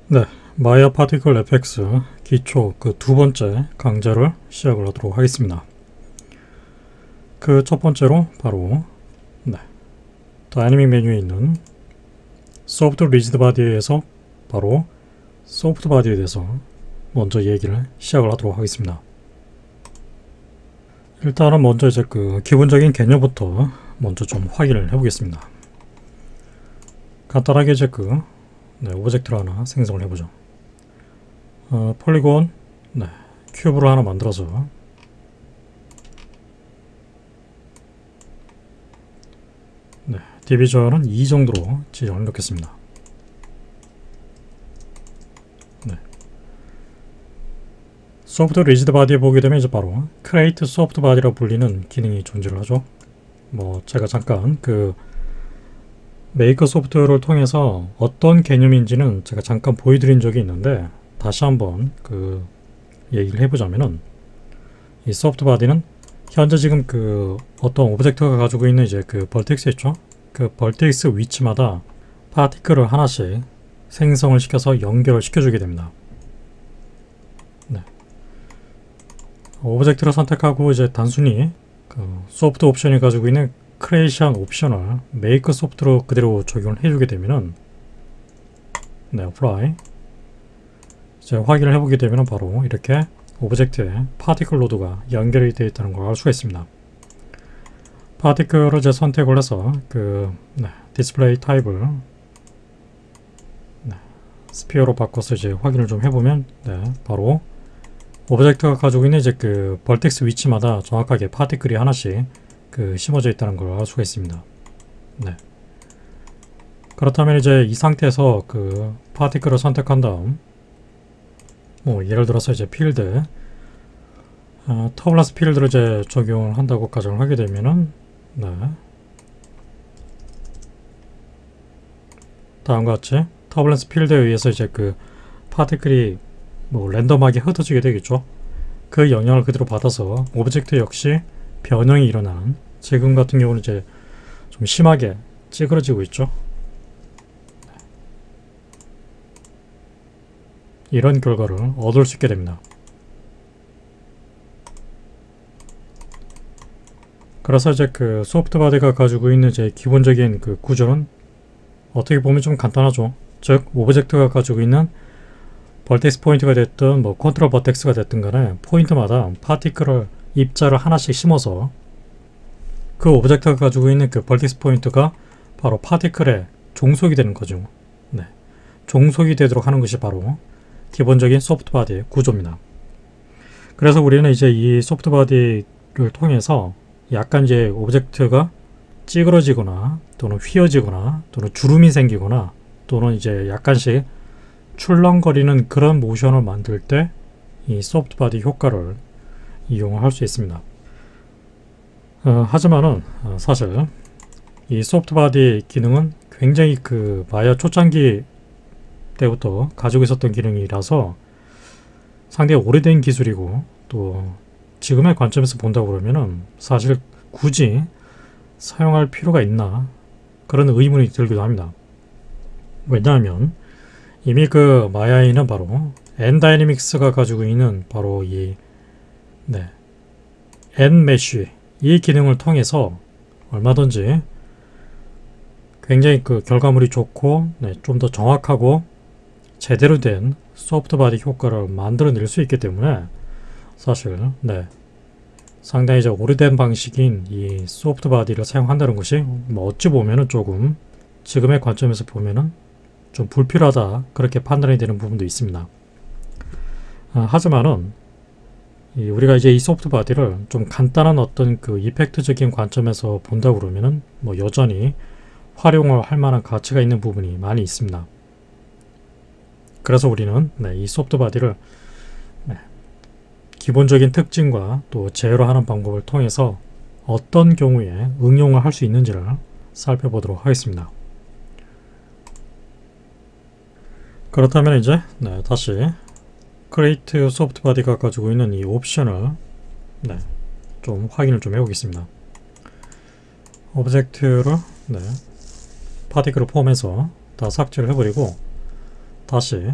네, 마야 파티클 FX 기초 그 두 번째 강좌를 시작을 하도록 하겠습니다. 그 첫 번째로 바로 다이내믹 메뉴에 있는 소프트 리지드 바디에서 바로 소프트 바디에 대해서 먼저 얘기를 시작을 하도록 하겠습니다. 일단은 먼저 이제 그 기본적인 개념부터 먼저 좀 확인을 해보겠습니다. 간단하게 이제 오브젝트를 하나 생성을 해보죠. 폴리곤 큐브를 하나 만들어서 디비전은 2 정도로 지정을 놓겠습니다. 소프트 리지드 바디에 보게 되면 이제 바로 크레이트 소프트 바디라고 불리는 기능이 존재를 하죠. 제가 잠깐 메이커 소프트웨어를 통해서 어떤 개념인지는 제가 잠깐 보여드린 적이 있는데, 다시 한번 얘기를 해보자면은, 이 소프트 바디는 현재 지금 어떤 오브젝트가 가지고 있는 이제 벌텍스 있죠? 그 벌텍스 위치마다 파티클을 하나씩 생성을 시켜서 연결을 시켜주게 됩니다. 오브젝트를 선택하고 이제 단순히 소프트 옵션이 가지고 있는 크리에이션 옵션을 메이커 소프트로 그대로 적용을 해주게 되면은 apply 이제 확인을 해보게 되면은 바로 이렇게 오브젝트에 파티클 노드가 연결이 되어 있다는 걸 알 수가 있습니다. 파티클을 이제 선택을 해서 디스플레이 타입을 스피어로 바꿔서 이제 확인을 좀 해보면 바로 오브젝트가 가지고 있는 이제 벌텍스 위치마다 정확하게 파티클이 하나씩 심어져 있다는 걸 알 수가 있습니다. 그렇다면 이제 이 상태에서 파티클을 선택한 다음 예를 들어서 이제 필드 터블런스 필드를 이제 적용을 한다고 가정을 하게 되면은 다음과 같이 터블런스 필드에 의해서 이제 파티클이 랜덤하게 흩어지게 되겠죠. 그 영향을 그대로 받아서 오브젝트 역시 변형이 일어나는, 지금 같은 경우는 이제 좀 심하게 찌그러지고 있죠. 이런 결과를 얻을 수 있게 됩니다. 그래서 이제 소프트 바디가 가지고 있는 이제 기본적인 구조는 어떻게 보면 좀 간단하죠. 즉 오브젝트가 가지고 있는 벌텍스 포인트가 됐든 컨트롤 버텍스가 됐든 간에 포인트마다 파티클을 입자를 하나씩 심어서 그 오브젝트가 가지고 있는 벌텍스 포인트가 바로 파티클에 종속이 되는 거죠. 종속이 되도록 하는 것이 바로 기본적인 소프트 바디의 구조입니다. 그래서 우리는 이제 이 소프트 바디를 통해서 약간 이제 오브젝트가 찌그러지거나 또는 휘어지거나 또는 주름이 생기거나 또는 이제 약간씩 출렁거리는 그런 모션을 만들 때 이 소프트 바디 효과를 이용을 할 수 있습니다. 하지만은 사실 이 소프트 바디 기능은 굉장히 마야 초창기 때부터 가지고 있었던 기능이라서 상당히 오래된 기술이고, 또 지금의 관점에서 본다고 그러면은 사실 굳이 사용할 필요가 있나 그런 의문이 들기도 합니다. 왜냐하면 이미 마야에는 바로 N다이내믹스가 가지고 있는 바로 이 Nmesh 이 기능을 통해서 얼마든지 굉장히 결과물이 좋고 좀 더 정확하고 제대로 된 소프트 바디 효과를 만들어낼 수 있기 때문에 사실 상당히 이제 오래된 방식인 이 소프트 바디를 사용한다는 것이 어찌 보면은 조금 지금의 관점에서 보면은 좀 불필요하다 그렇게 판단이 되는 부분도 있습니다. 하지만은 우리가 이제 이 소프트 바디를 좀 간단한 어떤 이펙트적인 관점에서 본다 그러면은 여전히 활용을 할 만한 가치가 있는 부분이 많이 있습니다. 그래서 우리는 이 소프트 바디를 기본적인 특징과 또 제어를 하는 방법을 통해서 어떤 경우에 응용을 할 수 있는지를 살펴보도록 하겠습니다. 그렇다면 이제 다시 create soft body가 가지고 있는 이 옵션을 좀 확인을 좀 해보겠습니다. 오브젝트를 파티클을 포함해서 다 삭제를 해버리고 다시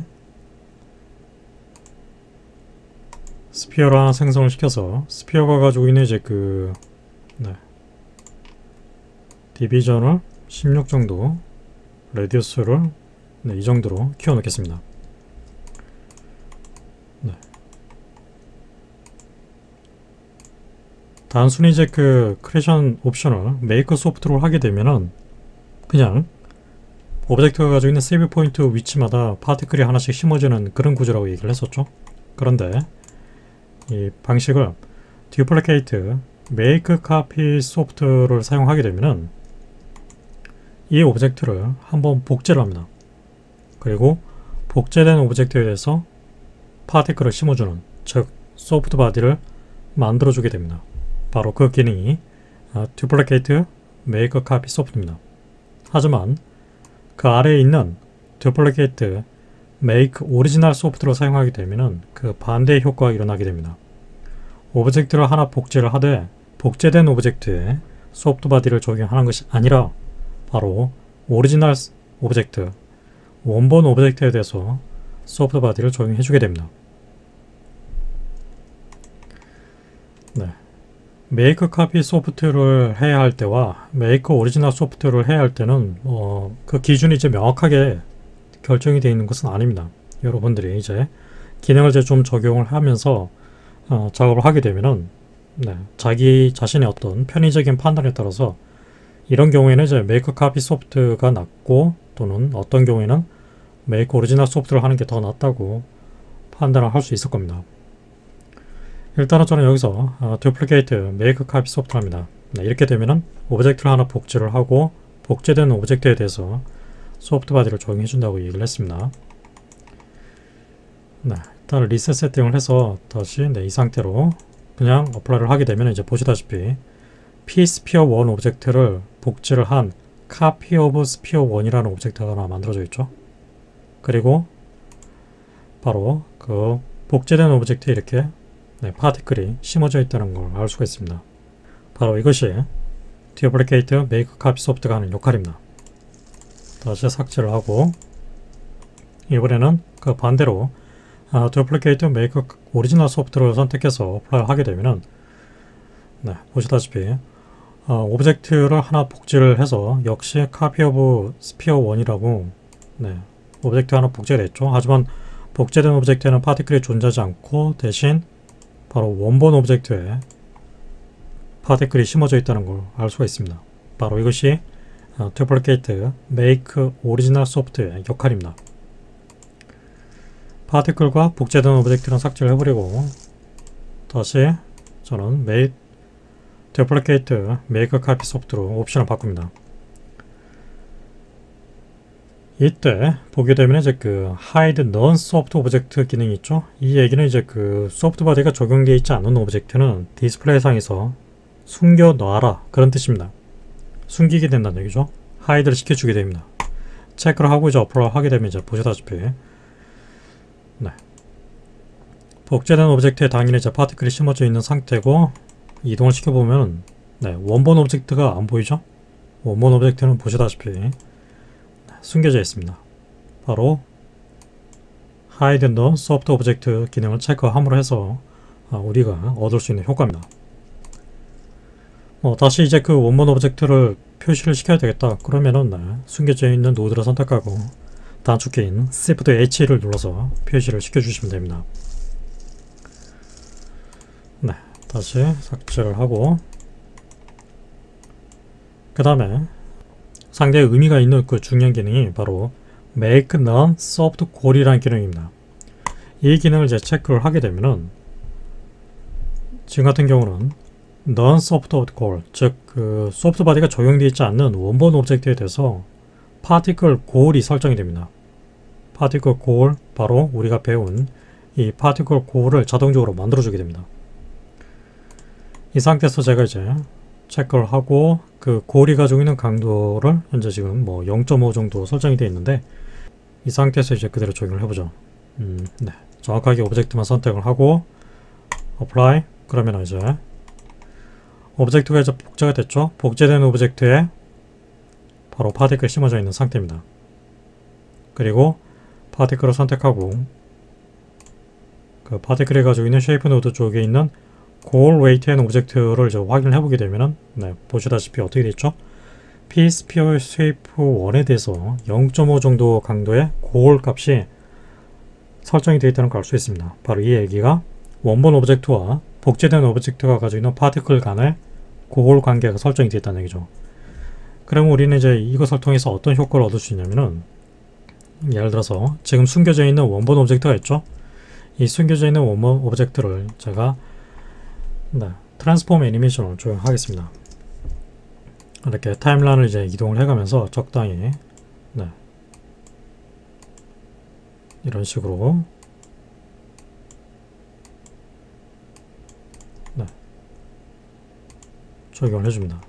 스피어를 하나 생성을 시켜서 스피어가 가지고 있는 이제 디비전을 16 정도, 레디우스를 이 정도로 키워 놓겠습니다. 단순히 이제 크리에이션 옵션을 메이크 소프트로 하게 되면은 그냥 오브젝트가 가지고 있는 세이브 포인트 위치마다 파티클이 하나씩 심어지는 그런 구조라고 얘기를 했었죠. 그런데 이 방식을 duplicate make copy soft를 사용하게 되면은 이 오브젝트를 한번 복제를 합니다. 그리고 복제된 오브젝트에 대해서 파티클을 심어주는, 즉 소프트 바디를 만들어주게 됩니다. 바로 그 기능이 duplicate make copy soft입니다. 하지만 그 아래에 있는 duplicate make original soft를 사용하게 되면 그 반대의 효과가 일어나게 됩니다. 오브젝트를 하나 복제를 하되 복제된 오브젝트에 소프트 바디를 적용하는 것이 아니라 바로 오리지널 오브젝트, 원본 오브젝트에 대해서 소프트 바디를 적용해 주게 됩니다. 메이크 카피 소프트를 해야 할 때와 메이크 오리지널 소프트를 해야 할 때는 그 기준이 이제 명확하게 결정이 되어 있는 것은 아닙니다. 여러분들이 이제 기능을 이제 좀 적용을 하면서 작업을 하게 되면은 자기 자신의 어떤 편의적인 판단에 따라서 이런 경우에는 이제 메이크 카피 소프트가 낫고 또는 어떤 경우에는 메이크 오리지널 소프트를 하는 게 더 낫다고 판단을 할 수 있을 겁니다. 일단은 저는 여기서 duplicate make copy soft를 합니다. 이렇게 되면은 오브젝트를 하나 복제를 하고 복제된 오브젝트에 대해서 소프트 바디를 적용해 준다고 얘기를 했습니다. 일단 리셋 세팅을 해서 다시 이 상태로 그냥 어플라이를 하게 되면 이제 보시다시피 psphere 1 오브젝트를 복제를 한 copy of sphere 1이라는 오브젝트가 하나 만들어져 있죠. 그리고 바로 그 복제된 오브젝트에 이렇게 파티클이 심어져 있다는 걸 알 수가 있습니다. 바로 이것이 duplicate make copy soft가 하는 역할입니다. 다시 삭제를 하고 이번에는 그 반대로 duplicate make original soft를 선택해서 어플라이를 하게 되면은 보시다시피 오브젝트를 하나 복제를 해서 역시 copy of sphere 1이라고 오브젝트 하나 복제가 됐죠. 하지만 복제된 오브젝트에는 파티클이 존재하지 않고 대신 바로 원본 오브젝트에 파티클이 심어져 있다는 걸 알 수가 있습니다. 바로 이것이 duplicate make original soft의 역할입니다. 파티클과 복제된 오브젝트는 삭제를 해버리고 다시 저는 duplicate make copy soft로 옵션을 바꿉니다. 이때 보게 되면 이제 hide non soft object 기능이 있죠. 이 얘기는 이제 소프트 바디가 적용되어 있지 않은 오브젝트는 디스플레이 상에서 숨겨 놔라 그런 뜻입니다. 숨기게 된다는 얘기죠. hide를 시켜주게 됩니다. 체크를 하고 이제 어플을 하게 되면 이제 보시다시피 복제된 오브젝트에 당연히 이제 파티클이 심어져 있는 상태고 이동을 시켜보면 원본 오브젝트가 안 보이죠. 원본 오브젝트는 보시다시피 숨겨져 있습니다. 바로 hide the soft object 기능을 체크함으로 해서 우리가 얻을 수 있는 효과입니다. 다시 이제 원본 오브젝트를 표시를 시켜야 되겠다. 그러면은 숨겨져 있는 노드를 선택하고 단축키인 Shift H를 눌러서 표시를 시켜주시면 됩니다. 다시 삭제를 하고 그 다음에 상당히 의미가 있는 중요한 기능이 바로 Make Non Soft Call이라는 기능입니다. 이 기능을 이제 체크를 하게 되면은 지금 같은 경우는 Non Soft Call, 즉 소프트 바디가 적용되어 있지 않는 원본 오브젝트에 대해서 Particle Call이 설정이 됩니다. Particle Call, 바로 우리가 배운 이 Particle Call을 자동적으로 만들어주게 됩니다. 이 상태에서 제가 이제 체크를 하고 그 골이 가지고 있는 강도를 현재 지금 뭐 0.5 정도 설정이 되어 있는데 이 상태에서 이제 그대로 적용을 해보죠. 네. 정확하게 오브젝트만 선택을 하고 apply 그러면 이제 오브젝트가 이제 복제가 됐죠. 복제된 오브젝트에 바로 파티클이 심어져 있는 상태입니다. 그리고 파티클을 선택하고 그 파티클이 가지고 있는 쉐이프 노드 쪽에 있는 골 웨이트앤 오브젝트를 이제 확인을 해보게 되면은 네, 보시다시피 어떻게 됐죠? P 스피어 쉐이프 1에 대해서 0.5 정도 강도의 골 값이 설정이 되어 있다는 걸 알 수 있습니다. 바로 이 얘기가 원본 오브젝트와 복제된 오브젝트가 가지고 있는 파티클 간의 골 관계가 설정이 되어 있다는 얘기죠. 그럼 우리는 이제 이것을 통해서 어떤 효과를 얻을 수 있냐면은 예를 들어서 지금 숨겨져 있는 원본 오브젝트가 있죠. 이 숨겨져 있는 원본 오브젝트를 제가 트랜스폼 애니메이션을 조용하겠습니다. 이렇게 타임라인을 이제 이동을 해가면서 적당히 이런 식으로 적용을 해줍니다.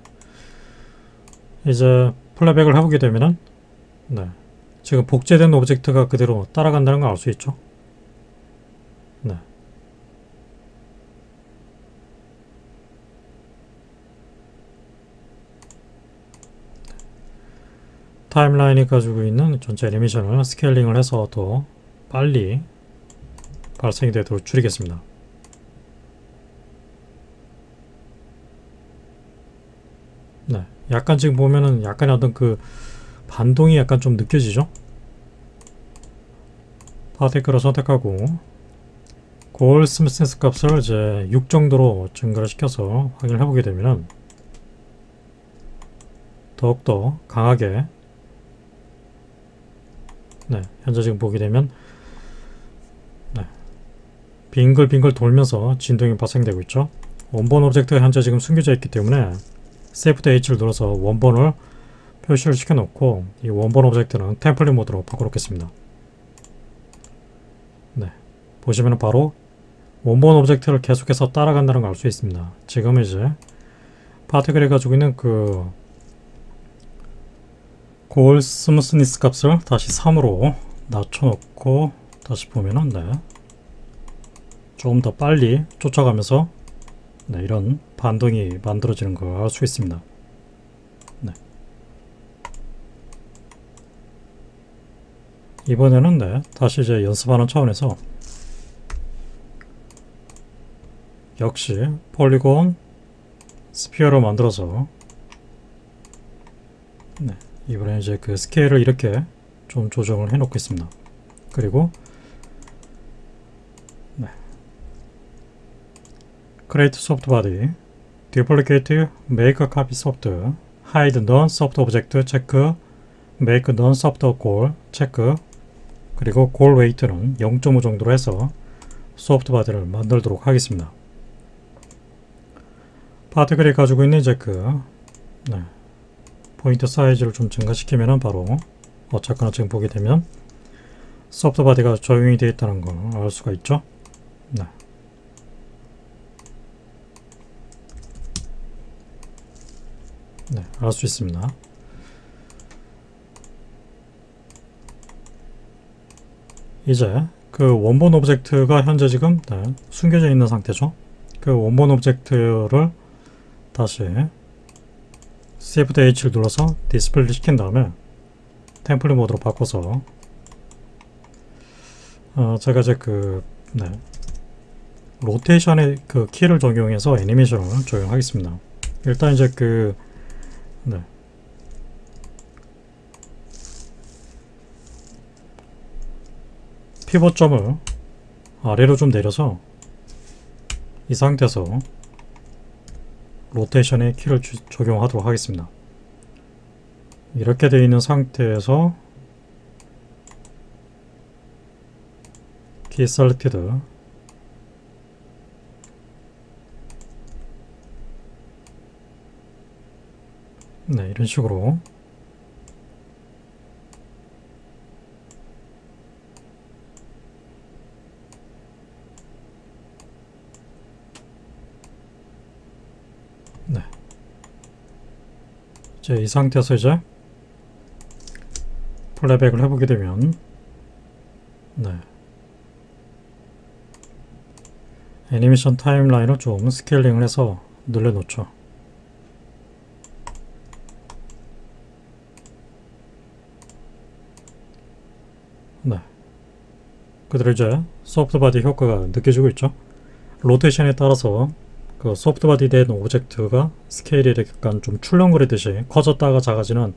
이제 플레이백을 해보게 되면은 지금 복제된 오브젝트가 그대로 따라간다는 걸 알 수 있죠. 타임라인이 가지고 있는 전체 애니메이션을 스케일링을 해서 더 빨리 발생이 되도록 줄이겠습니다. 약간 지금 보면은 약간의 어떤 그 반동이 약간 좀 느껴지죠? 파티클을 선택하고 골 스무스니스 값을 이제 6 정도로 증가를 시켜서 확인을 해보게 되면은 더욱더 강하게 현재 지금 보게 되면 빙글빙글 돌면서 진동이 발생되고 있죠. 원본 오브젝트가 현재 지금 숨겨져 있기 때문에 Shift H를 눌러서 원본을 표시를 시켜놓고 이 원본 오브젝트는 템플릿 모드로 바꿔놓겠습니다. 보시면 바로 원본 오브젝트를 계속해서 따라간다는 걸 알 수 있습니다. 지금 이제 파티클이 가지고 있는 그 골 스무스니스 값을 다시 3으로 낮춰놓고 다시 보면은 조금 더 빨리 쫓아가면서 이런 반동이 만들어지는 걸 알 수 있습니다. 이번에는 다시 이제 연습하는 차원에서 역시 폴리곤 스피어로 만들어서 이번에 이제 그 스케일을 이렇게 좀 조정을 해 놓겠습니다. 그리고 Create Soft Body, Duplicate, Make a Copy Soft, Hide Non Soft Object 체크, Make Non Soft Goal 체크, 그리고 Goal Weight는 0.5 정도로 해서 소프트 바디를 만들도록 하겠습니다. 파티클이 가지고 있는 이제 그 포인트 사이즈를 좀 증가시키면은 바로 어쨌거나 지금 보게 되면 소프트 바디가 적용이 되어 있다는 걸 알 수가 있죠. 알 수 있습니다. 이제 그 원본 오브젝트가 현재 지금 숨겨져 있는 상태죠. 그 원본 오브젝트를 다시 Shift H를 눌러서 디스플레이 시킨 다음에 템플릿 모드로 바꿔서 제가 이제 그 로테이션의 그 키를 적용해서 애니메이션을 적용하겠습니다. 일단 이제 그 피벗점을 아래로 좀 내려서 이 상태에서 로테이션의 키를 적용하도록 하겠습니다. 이렇게 되어 있는 상태에서 키 셀렉티드 이런 식으로 이제 이 상태에서 이제 플레이백을 해보게 되면 네. 애니메이션 타임라인을 좀 스케일링을 해서 늘려놓죠. 네. 그대로 이제 소프트바디 효과가 느껴지고 있죠. 로테이션에 따라서 그 소프트바디 된 오브젝트가 스케일이 약간 좀 출렁거리듯이 커졌다가 작아지는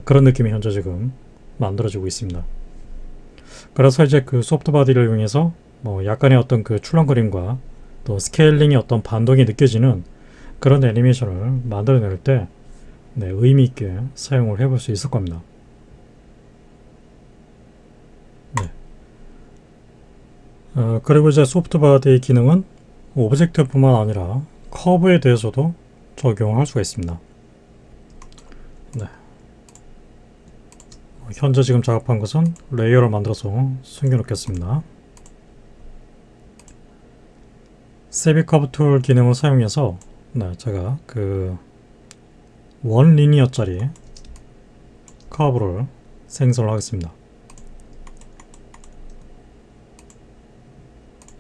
그런 느낌이 현재 지금 만들어지고 있습니다. 그래서 이제 그 소프트바디를 이용해서 뭐 약간의 어떤 그 출렁거림과 또 스케일링의 어떤 반동이 느껴지는 그런 애니메이션을 만들어낼 때 네, 의미 있게 사용을 해볼 수 있을 겁니다. 네. 그리고 이제 소프트바디의 기능은 오브젝트뿐만 아니라 커브에 대해서도 적용할 수가 있습니다. 네. 현재 지금 작업한 것은 레이어를 만들어서 숨겨놓겠습니다. 세비 커브 툴 기능을 사용해서 네, 제가 그 원 리니어짜리 커브를 생성을 하겠습니다.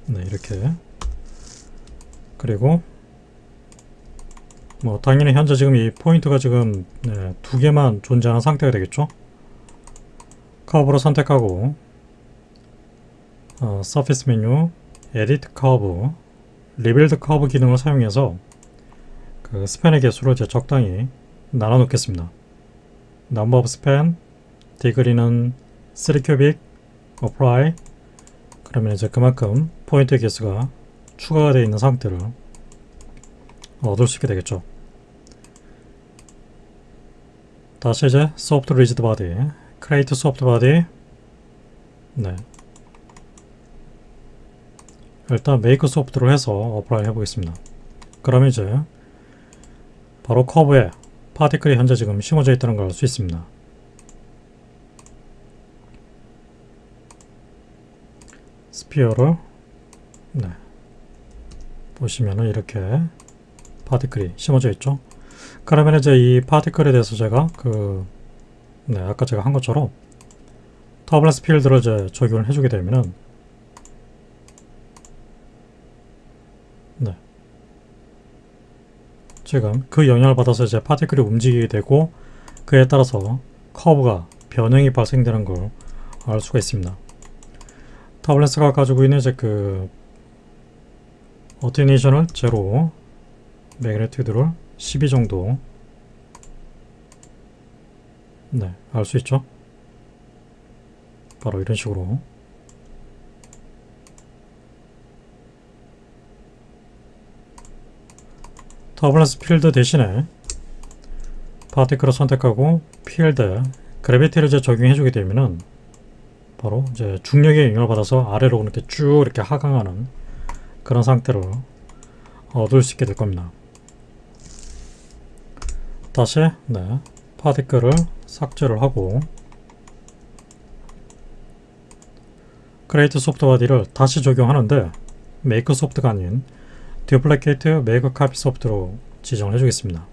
네, 이렇게. 그리고 뭐 당연히 현재 지금 이 포인트가 지금 네, 두 개만 존재하는 상태가 되겠죠. 커브로 선택하고 서피스 메뉴 에디트 커브 리빌드 커브 기능을 사용해서 그 스팬의 개수를 이제 적당히 나눠 놓겠습니다. 넘버 오브 스팬 디그리는 3큐빅 어플라이. 그러면 이제 그만큼 포인트 개수가 추가가 되어 있는 상태를 얻을 수 있게 되겠죠. 다시 이제 소프트 리지드 바디 크레이트 소프트 바디 네. 일단 메이크 소프트로 해서 어플라이 해보겠습니다. 그럼 이제 바로 커브에 파티클이 현재 지금 심어져 있다는 걸 알 수 있습니다. 스피어를 네. 보시면은 이렇게 파티클이 심어져 있죠. 그러면 이제 이 파티클에 대해서 제가 네, 아까 제가 한 것처럼 터블런스 필드를 이제 적용을 해주게 되면은 네. 지금 그 영향을 받아서 이제 파티클이 움직이게 되고 그에 따라서 커브가 변형이 발생되는 걸 알 수가 있습니다. 터블런스가 가지고 있는 이제 그 어테니션을 제로 매그니튜드를 12 정도 네, 알 수 있죠. 바로 이런 식으로 터블런스 필드 대신에 파티클을 선택하고 필드 그래비티를 이제 적용해주게 되면은 바로 이제 중력의 영향을 받아서 아래로 이렇게 쭉 이렇게 하강하는 그런 상태를 얻을 수 있게 될 겁니다. 다시 네, 파티클을 삭제를 하고 크레이트 소프트 바디를 다시 적용하는데 메이크 소프트가 아닌 듀플리케이트 메이크 카피 소프트로 지정을 해주겠습니다.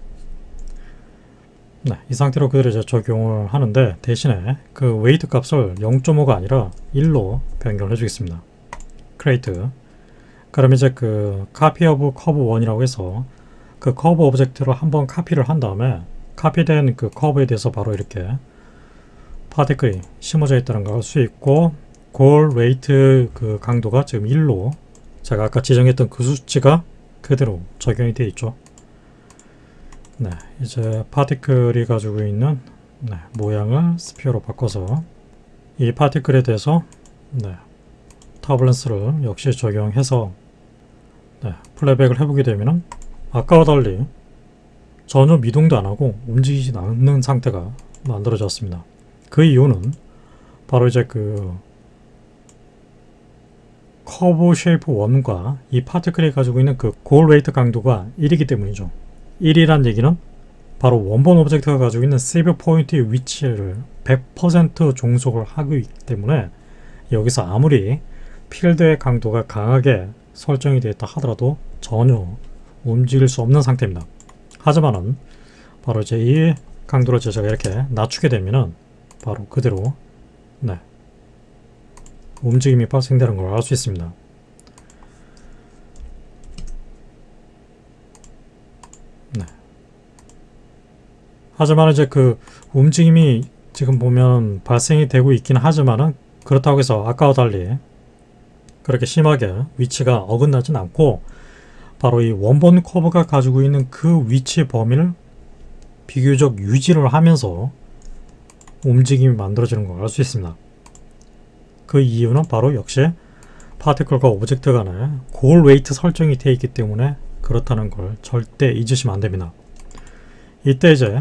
네, 이 상태로 그대로 이제 적용을 하는데 대신에 그 웨이트 값을 0.5가 아니라 1로 변경을 해주겠습니다. 크레이트. 그럼 이제 그 카피 오브 커브 1이라고 해서 그 커브 오브젝트를 한번 카피를 한 다음에 카피된 그 커브에 대해서 바로 이렇게 파티클이 심어져 있다는 걸 알 수 있고 골 웨이트 그 강도가 지금 1로 제가 아까 지정했던 그 수치가 그대로 적용이 되어 있죠. 네, 이제 파티클이 가지고 있는 네, 모양을 스피어로 바꿔서 이 파티클에 대해서 네, 터블런스를 역시 적용해서 네, 플레이백을 해보게 되면 아까와 달리 전혀 미동도 안하고 움직이지 않는 상태가 만들어졌습니다. 그 이유는 바로 이제 그 커브 쉐이프 1과 이 파티클이 가지고 있는 그 골 웨이트 강도가 1이기 때문이죠. 1이란 얘기는 바로 원본 오브젝트가 가지고 있는 세이브 포인트의 위치를 100% 종속을 하고 있기 때문에 여기서 아무리 필드의 강도가 강하게 설정이 되어 있다 하더라도 전혀 움직일 수 없는 상태입니다. 하지만은 바로 이제 이 강도를 제가 이렇게 낮추게 되면은 바로 그대로 네, 움직임이 발생되는 걸 알 수 있습니다. 네. 하지만 이제 그 움직임이 지금 보면 발생이 되고 있긴 하지만은 그렇다고 해서 아까와 달리 그렇게 심하게 위치가 어긋나진 않고 바로 이 원본 커브가 가지고 있는 그 위치 범위를 비교적 유지를 하면서 움직임이 만들어지는 걸 알 수 있습니다. 그 이유는 바로 역시 파티클과 오브젝트 간에 골 웨이트 설정이 되어 있기 때문에 그렇다는 걸 절대 잊으시면 안 됩니다. 이때 이제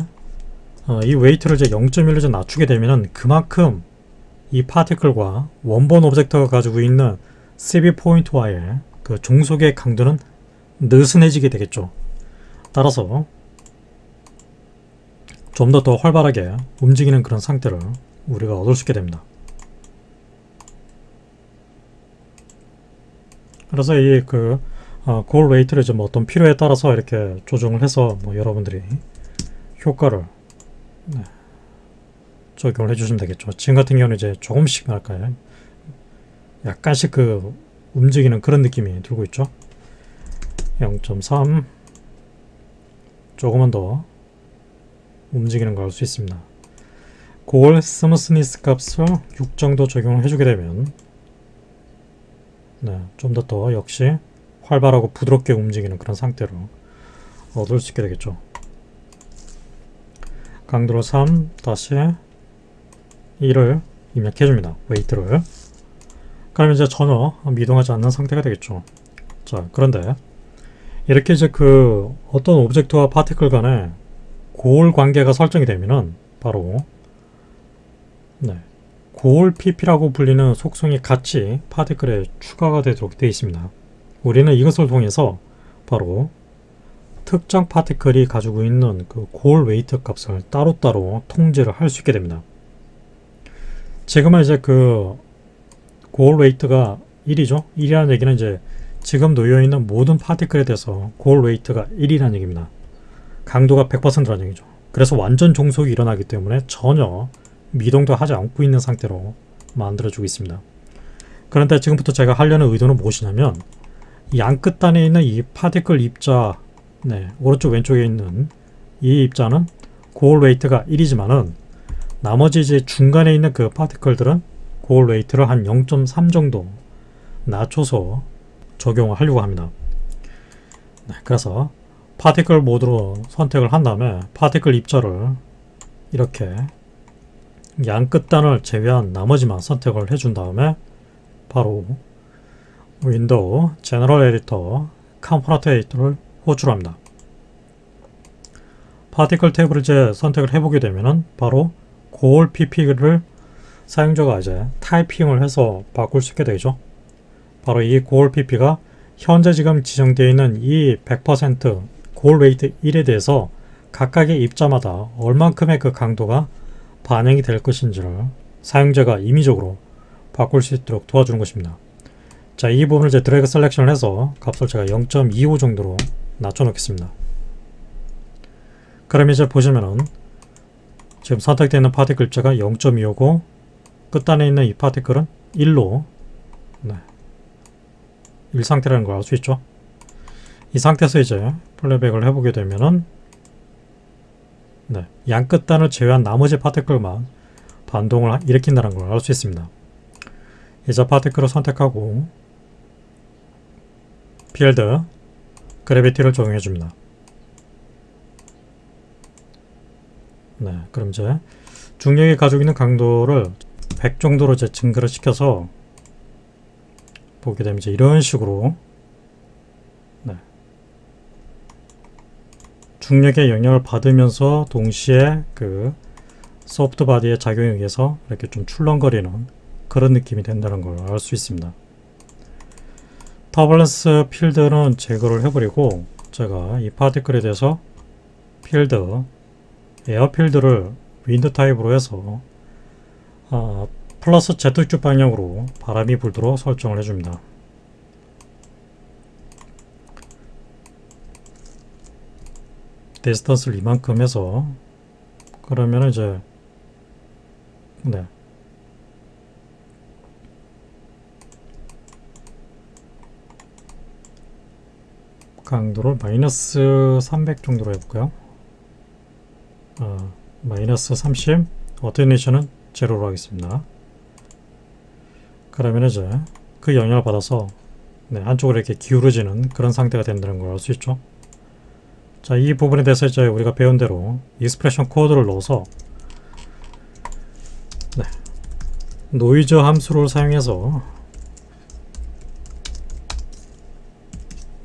이 웨이트를 이제 0.1로 이제 낮추게 되면은 그만큼 이 파티클과 원본 오브젝트가 가지고 있는 CV 포인트와의 그 종속의 강도는 느슨해지게 되겠죠. 따라서 좀 더 활발하게 움직이는 그런 상태를 우리가 얻을 수 있게 됩니다. 그래서 이 골 웨이트를 좀 어떤 필요에 따라서 이렇게 조정을 해서 여러분들이 효과를 적용을 해주시면 되겠죠. 지금 같은 경우는 이제 조금씩 할까요? 약간씩 움직이는 그런 느낌이 들고 있죠. 0.3 조금만 더 움직이는 걸 알 수 있습니다. 골 스무스니스 값을 6 정도 적용을 해주게 되면 좀 더 역시 활발하고 부드럽게 움직이는 그런 상태로 얻을 수 있게 되겠죠. 강도로 3 다시 2를 입력해줍니다. 웨이트를. 그러면 이제 전혀 미동하지 않는 상태가 되겠죠. 자, 그런데 이렇게 이제 어떤 오브젝트와 파티클 간에 골 관계가 설정이 되면은 바로 골 pp라고 불리는 속성이 같이 파티클에 추가가 되도록 되어 있습니다. 우리는 이것을 통해서 바로 특정 파티클이 가지고 있는 골 웨이트 값을 따로따로 통제를 할 수 있게 됩니다. 지금은 이제 골 웨이트가 1이죠. 1이라는 얘기는 이제 지금 놓여있는 모든 파티클에 대해서 골 웨이트가 1이라는 얘기입니다. 강도가 100%라는 얘기죠. 그래서 완전 종속이 일어나기 때문에 전혀 미동도 하지 않고 있는 상태로 만들어주고 있습니다. 그런데 지금부터 제가 하려는 의도는 무엇이냐면 양 끝단에 있는 이 파티클 입자 오른쪽 왼쪽에 있는 이 입자는 골 웨이트가 1이지만은 나머지 이제 중간에 있는 그 파티클들은 골 웨이트를 한 0.3 정도 낮춰서 적용을 하려고 합니다. 그래서 파티클 모드로 선택을 한 다음에 파티클 입자를 이렇게 양 끝단을 제외한 나머지만 선택을 해준 다음에 바로 윈도우 제너럴 에디터 컴포넌트 에디터를 호출합니다. 파티클 탭을 이제 선택을 해보게 되면은 바로 골 pp를 사용자가 이제 타이핑을 해서 바꿀 수 있게 되죠. 바로 이 골 pp가 현재 지금 지정되어 있는 이 100% 골 웨이트 1에 대해서 각각의 입자마다 얼만큼의 그 강도가 반영이 될 것인지를 사용자가 임의적으로 바꿀 수 있도록 도와주는 것입니다. 자, 이 부분을 이제 드래그 셀렉션을 해서 값을 제가 0.25 정도로 낮춰 놓겠습니다. 그럼 이제 보시면은 지금 선택되어 있는 파티클 입자가 0.25고 끝단에 있는 이 파티클은 1로 1 상태라는 걸 알 수 있죠. 이 상태에서 이제 플레이백을 해보게 되면은 양 끝단을 제외한 나머지 파티클만 반동을 일으킨다는 걸 알 수 있습니다. 이제 파티클을 선택하고 필드 그래비티를 적용해 줍니다. 그럼 이제 중력이 가지고 있는 강도를 100 정도로 이제 증가를 시켜서 보게 되면 이제 이런 식으로 중력의 영향을 받으면서 동시에 그 소프트 바디의 작용에 의해서 이렇게 좀 출렁거리는 그런 느낌이 된다는 걸 알 수 있습니다. 터블런스 필드는 제거를 해버리고 제가 이 파티클에 대해서 필드 에어 필드를 윈드 타입으로 해서 플러스 Z축 방향으로 바람이 불도록 설정을 해줍니다. 디스턴스를 이만큼 해서 그러면 이제 네. 강도를 마이너스 300 정도로 해볼까요? 마이너스 30, 어테뉴에이션은 제로로 하겠습니다. 그러면 이제 그 영향을 받아서 네, 한쪽으로 이렇게 기울어지는 그런 상태가 된다는 걸 알 수 있죠. 자, 이 부분에 대해서 이제 우리가 배운 대로 익스프레션 코드를 넣어서 네, 노이즈 함수를 사용해서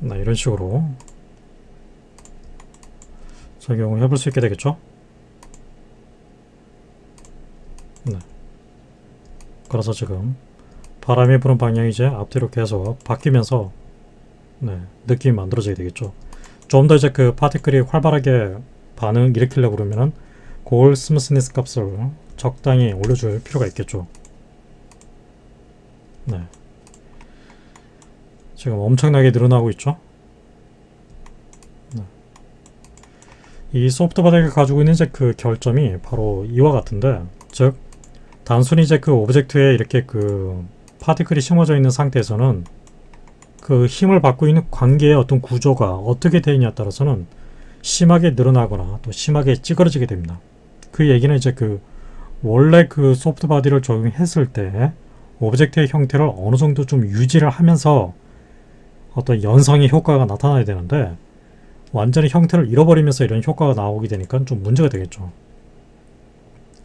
네, 이런 식으로 적용을 해볼 수 있게 되겠죠. 네. 그래서 지금 바람이 부는 방향이 이제 앞뒤로 계속 바뀌면서 네, 느낌이 만들어지게 되겠죠. 좀 더 이제 그 파티클이 활발하게 반응 일으키려고 그러면은 골 스무스니스 값을 적당히 올려줄 필요가 있겠죠. 네. 지금 엄청나게 늘어나고 있죠. 네. 이 소프트바디가 가지고 있는 이제 그 결점이 바로 이와 같은데, 즉 단순히 이제 그 오브젝트에 이렇게 그 파티클이 심어져 있는 상태에서는 그 힘을 받고 있는 관계의 어떤 구조가 어떻게 되느냐에 따라서는 심하게 늘어나거나 또 심하게 찌그러지게 됩니다. 그 얘기는 이제 그 원래 그 소프트바디를 적용했을 때 오브젝트의 형태를 어느 정도 좀 유지를 하면서 어떤 연성의 효과가 나타나야 되는데, 완전히 형태를 잃어버리면서 이런 효과가 나오게 되니까 좀 문제가 되겠죠.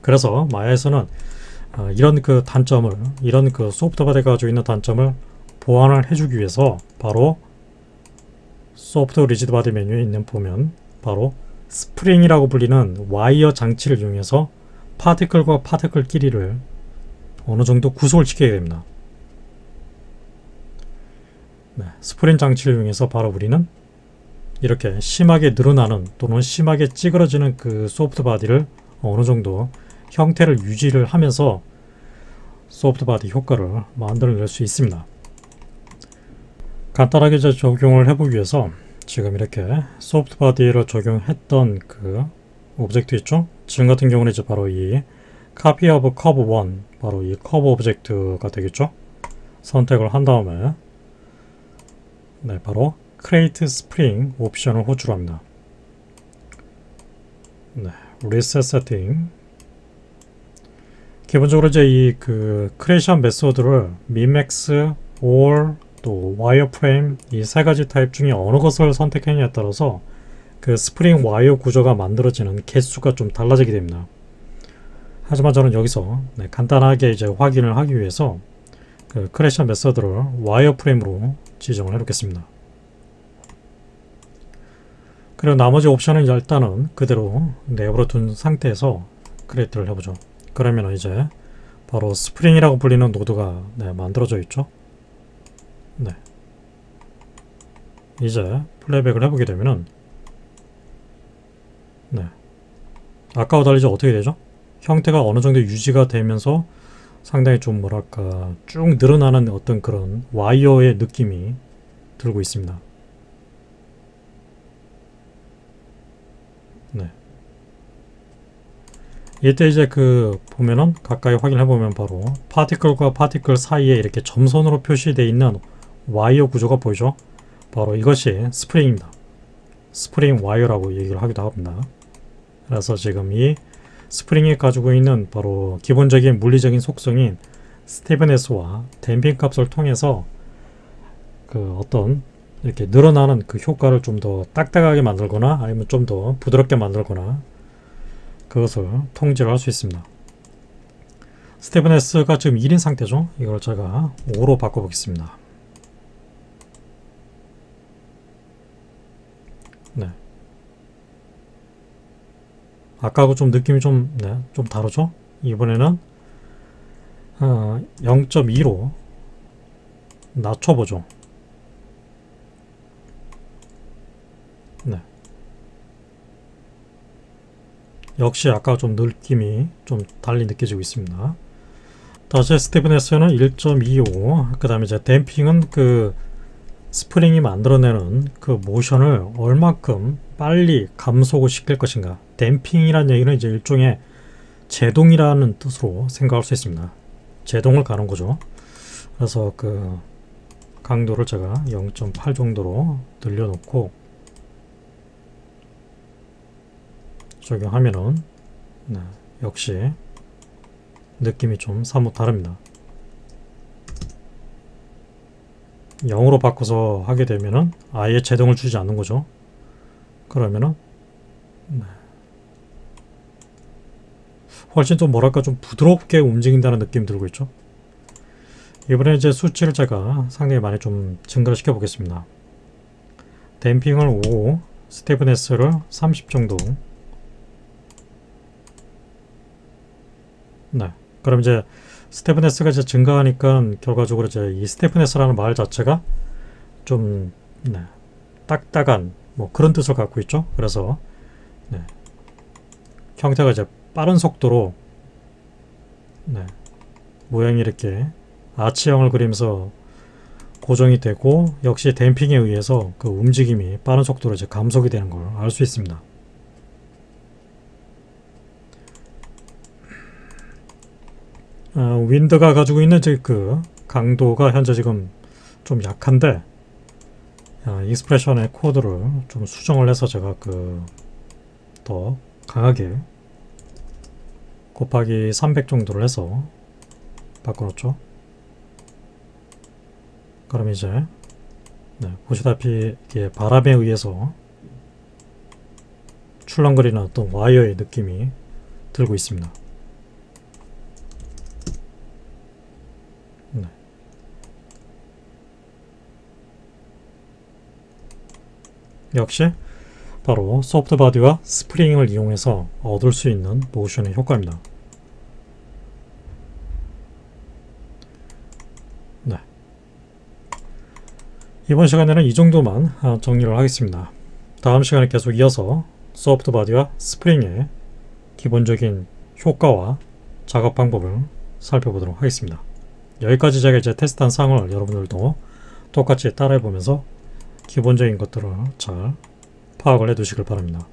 그래서 마야에서는 이런 그 단점을, 이런 그 소프트바디가 가지고 있는 단점을 보완을 해주기 위해서 바로 소프트 리지드 바디 메뉴에 있는 보면 바로 스프링이라고 불리는 와이어 장치를 이용해서 파티클과 파티클끼리를 어느 정도 구속을 시키게 됩니다. 네, 스프링 장치를 이용해서 바로 우리는 이렇게 심하게 늘어나는 또는 심하게 찌그러지는 그 소프트 바디를 어느 정도 형태를 유지를 하면서 소프트 바디 효과를 만들어낼 수 있습니다. 간단하게 이제 적용을 해보기 위해서 지금 이렇게 소프트 바디를 적용했던 그 오브젝트 있죠? 지금 같은 경우는 이제 바로 이 copy of curve 1, 바로 이 커브 오브젝트가 되겠죠? 선택을 한 다음에 네, 바로 create spring 옵션을 호출합니다. 네, reset setting. 기본적으로 이제 이 그 크레이션 메소드를 minmax, all, 또 와이어프레임 이 세 가지 타입 중에 어느 것을 선택했냐에 따라서 그 스프링 와이어 구조가 만들어지는 개수가 좀 달라지게 됩니다. 하지만 저는 여기서 네, 간단하게 이제 확인을 하기 위해서 그 크레이션 메소드를 와이어프레임으로 지정을 해 놓겠습니다. 그리고 나머지 옵션은 일단은 그대로 내버려 둔 상태에서 크리에이트를 해보죠. 그러면 이제 바로 스프링이라고 불리는 노드가 네, 만들어져 있죠. 네. 이제 플레이백을 해보게 되면은 네. 아까와 달리 어떻게 되죠? 형태가 어느 정도 유지가 되면서 상당히 좀 뭐랄까 쭉 늘어나는 어떤 그런 와이어의 느낌이 들고 있습니다. 네. 이때 이제 그 보면은 가까이 확인해 보면 바로 파티클과 파티클 사이에 이렇게 점선으로 표시되어 있는 와이어 구조가 보이죠? 바로 이것이 스프링입니다. 스프링 와이어라고 얘기를 하기도 합니다. 그래서 지금 이 스프링이 가지고 있는 바로 기본적인 물리적인 속성인 스티브네스와 댐핑 값을 통해서 그 어떤 이렇게 늘어나는 그 효과를 좀 더 딱딱하게 만들거나 아니면 좀 더 부드럽게 만들거나 그것을 통제를 할 수 있습니다. 스티브네스가 지금 1인 상태죠. 이걸 제가 5로 바꿔보겠습니다. 네. 아까하고 좀 느낌이 좀 다르죠? 이번에는 0.2로 낮춰보죠. 네. 역시 아까 좀 느낌이 좀 달리 느껴지고 있습니다. 다시 스티브네스는 1.25, 그 다음에 이제 댐핑은 그 스프링이 만들어내는 그 모션을 얼마큼 빨리 감속을 시킬 것인가. 댐핑이라는 얘기는 이제 일종의 제동이라는 뜻으로 생각할 수 있습니다. 제동을 가는 거죠. 그래서 그 강도를 제가 0.8 정도로 늘려놓고 적용하면은 네, 역시 느낌이 좀 사뭇 다릅니다. 0으로 바꿔서 하게 되면은 아예 제동을 주지 않는 거죠. 그러면은 네. 훨씬 좀 뭐랄까 좀 부드럽게 움직인다는 느낌이 들고 있죠. 이번에 이제 수치를 제가 상당히 많이 좀 증가를 시켜 보겠습니다. 댐핑을 5, 스티프네스를 30 정도. 네. 그럼 이제 스티프네스가 이제 증가하니까 결과적으로 이제 이 스티프네스라는 말 자체가 좀 네, 딱딱한 뭐 그런 뜻을 갖고 있죠. 그래서 네, 형태가 이제 빠른 속도로 네, 모양이 이렇게 아치형을 그리면서 고정이 되고 역시 댐핑에 의해서 그 움직임이 빠른 속도로 이제 감속이 되는 걸 알 수 있습니다. 윈드가 가지고 있는 그 강도가 현재 지금 좀 약한데 익스프레션의 코드를 좀 수정을 해서 제가 그 더 강하게 곱하기 300 정도를 해서 바꿔놓죠. 그럼 이제 네, 보시다시피 이게 바람에 의해서 출렁거리는 어떤 와이어의 느낌이 들고 있습니다. 네. 역시 바로 소프트 바디와 스프링을 이용해서 얻을 수 있는 모션의 효과입니다. 네. 이번 시간에는 이 정도만 정리를 하겠습니다. 다음 시간에 계속 이어서 소프트 바디와 스프링의 기본적인 효과와 작업 방법을 살펴보도록 하겠습니다. 여기까지 제가 이제 테스트한 사항을 여러분들도 똑같이 따라해 보면서 기본적인 것들을 잘 파악을 해 두시길 바랍니다.